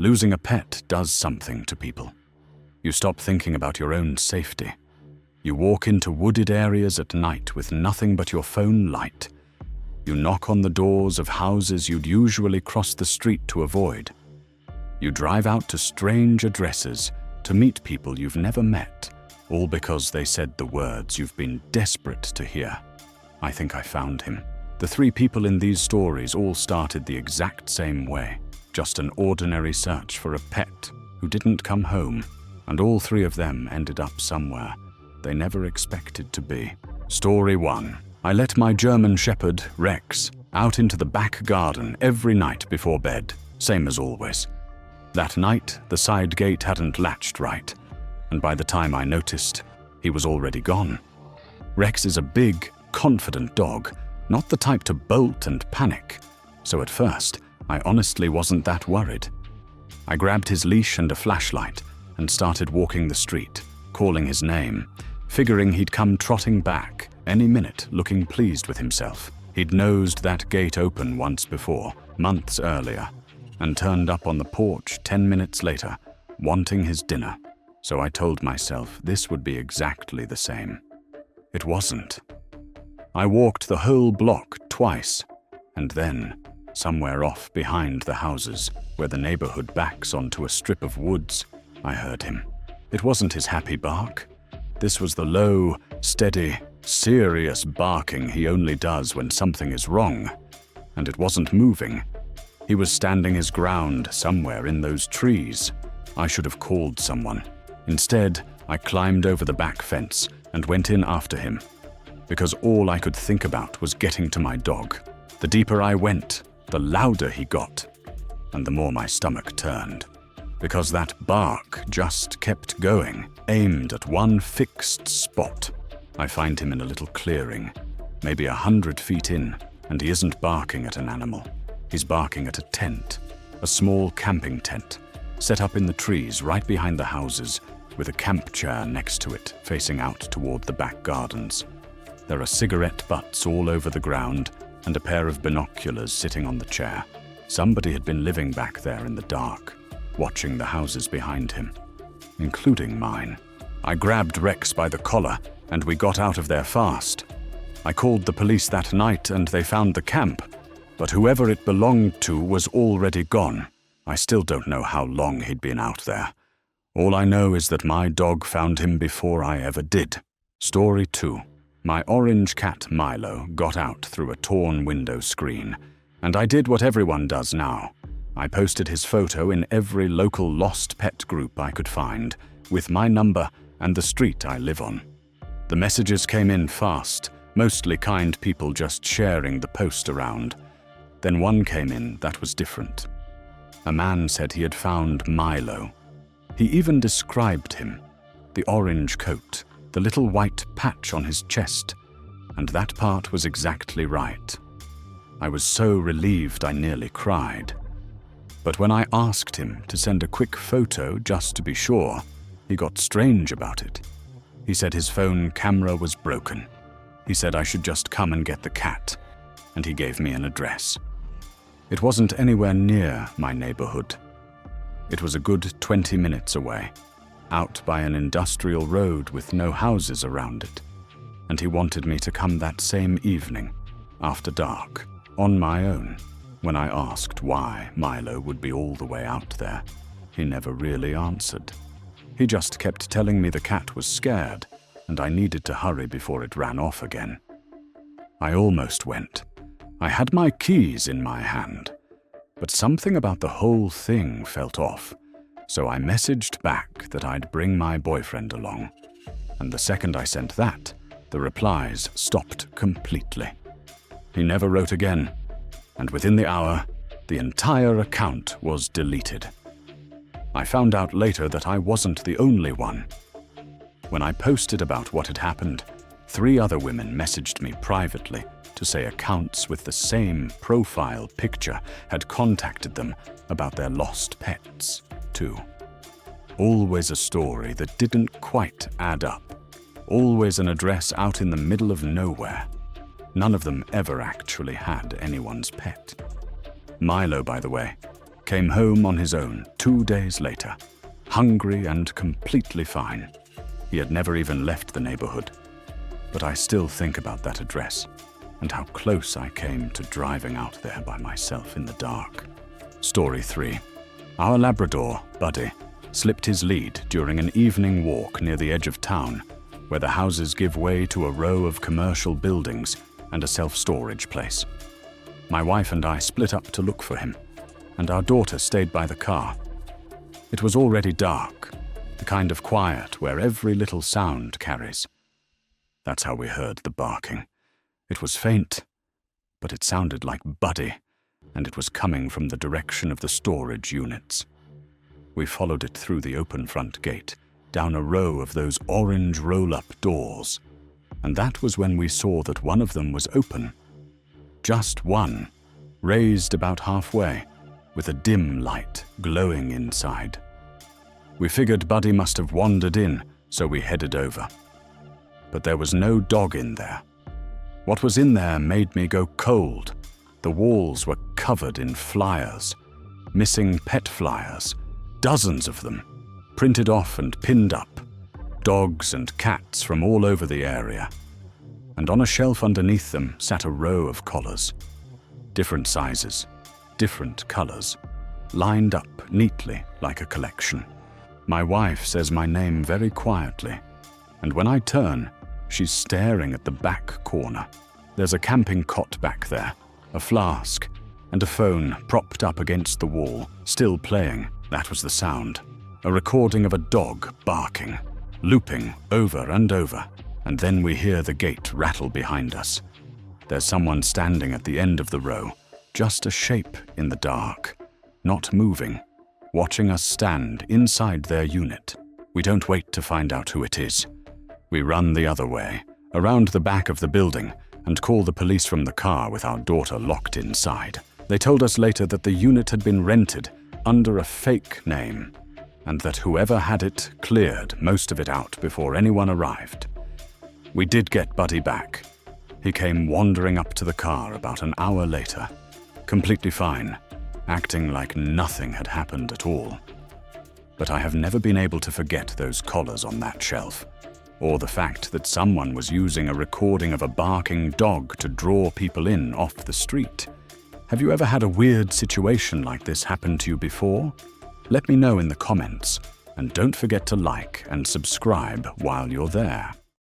Losing a pet does something to people. You stop thinking about your own safety. You walk into wooded areas at night with nothing but your phone light. You knock on the doors of houses you'd usually cross the street to avoid. You drive out to strange addresses to meet people you've never met, all because they said the words you've been desperate to hear. I think I found him. The three people in these stories all started the exact same way, just an ordinary search for a pet who didn't come home, and all three of them ended up somewhere they never expected to be. Story 1. I let my German Shepherd, Rex, out into the back garden every night before bed, same as always. That night, the side gate hadn't latched right, and by the time I noticed, he was already gone. Rex is a big, confident dog, not the type to bolt and panic, so at first, I honestly wasn't that worried. I grabbed his leash and a flashlight and started walking the street, calling his name, figuring he'd come trotting back any minute looking pleased with himself. He'd nosed that gate open once before, months earlier, and turned up on the porch 10 minutes later, wanting his dinner. So I told myself this would be exactly the same. It wasn't. I walked the whole block twice, and then, somewhere off behind the houses, where the neighborhood backs onto a strip of woods, I heard him. It wasn't his happy bark. This was the low, steady, serious barking he only does when something is wrong, and it wasn't moving. He was standing his ground somewhere in those trees. I should have called someone. Instead, I climbed over the back fence and went in after him, because all I could think about was getting to my dog. The deeper I went, the louder he got, and the more my stomach turned, because that bark just kept going, aimed at one fixed spot. I find him in a little clearing, maybe 100 feet in, and he isn't barking at an animal. He's barking at a tent, a small camping tent, set up in the trees right behind the houses, with a camp chair next to it, facing out toward the back gardens. There are cigarette butts all over the ground, and a pair of binoculars sitting on the chair. Somebody had been living back there in the dark, watching the houses behind him, including mine. I grabbed Rex by the collar, and we got out of there fast. I called the police that night, and they found the camp, but whoever it belonged to was already gone. I still don't know how long he'd been out there. All I know is that my dog found him before I ever did. Story 2. My orange cat Milo got out through a torn window screen, and I did what everyone does now. I posted his photo in every local lost pet group I could find, with my number and the street I live on. The messages came in fast, mostly kind people just sharing the post around. Then one came in that was different. A man said he had found Milo. He even described him: the orange coat, the little white patch on his chest, and that part was exactly right. I was so relieved I nearly cried. But when I asked him to send a quick photo just to be sure, he got strange about it. He said his phone camera was broken. He said I should just come and get the cat, and he gave me an address. It wasn't anywhere near my neighborhood. It was a good 20 minutes away, out by an industrial road with no houses around it, and he wanted me to come that same evening, after dark, on my own. When I asked why Milo would be all the way out there, he never really answered. He just kept telling me the cat was scared, and I needed to hurry before it ran off again. I almost went. I had my keys in my hand, but something about the whole thing felt off, so I messaged back that I'd bring my boyfriend along, and the second I sent that, the replies stopped completely. He never wrote again, and within the hour, the entire account was deleted. I found out later that I wasn't the only one. When I posted about what had happened, 3 other women messaged me privately to say accounts with the same profile picture had contacted them about their lost pets, too. Always a story that didn't quite add up. Always an address out in the middle of nowhere. None of them ever actually had anyone's pet. Milo, by the way, came home on his own 2 days later, hungry and completely fine. He had never even left the neighborhood. But I still think about that address and how close I came to driving out there by myself in the dark. Story 3. Our Labrador, Buddy, slipped his lead during an evening walk near the edge of town, where the houses give way to a row of commercial buildings and a self-storage place. My wife and I split up to look for him, and our daughter stayed by the car. It was already dark, the kind of quiet where every little sound carries. That's how we heard the barking. It was faint, but it sounded like Buddy, and it was coming from the direction of the storage units. We followed it through the open front gate, down a row of those orange roll-up doors, and that was when we saw that one of them was open. Just one, raised about halfway, with a dim light glowing inside. We figured Buddy must have wandered in, so we headed over. But there was no dog in there. What was in there made me go cold. The walls were covered in flyers, missing pet flyers, dozens of them, printed off and pinned up, dogs and cats from all over the area. And on a shelf underneath them sat a row of collars, different sizes, different colors, lined up neatly like a collection. My wife says my name very quietly, and when I turn, she's staring at the back corner. There's a camping cot back there, a flask, and a phone propped up against the wall, still playing. That was the sound. A recording of a dog barking, looping over and over, and then we hear the gate rattle behind us. There's someone standing at the end of the row, just a shape in the dark, not moving, watching us stand inside their unit. We don't wait to find out who it is. We run the other way, around the back of the building, and call the police from the car with our daughter locked inside. They told us later that the unit had been rented under a fake name, and that whoever had it cleared most of it out before anyone arrived. We did get Buddy back. He came wandering up to the car about an hour later, completely fine, acting like nothing had happened at all. But I have never been able to forget those collars on that shelf, or the fact that someone was using a recording of a barking dog to draw people in off the street. Have you ever had a weird situation like this happen to you before? Let me know in the comments, and don't forget to like and subscribe while you're there.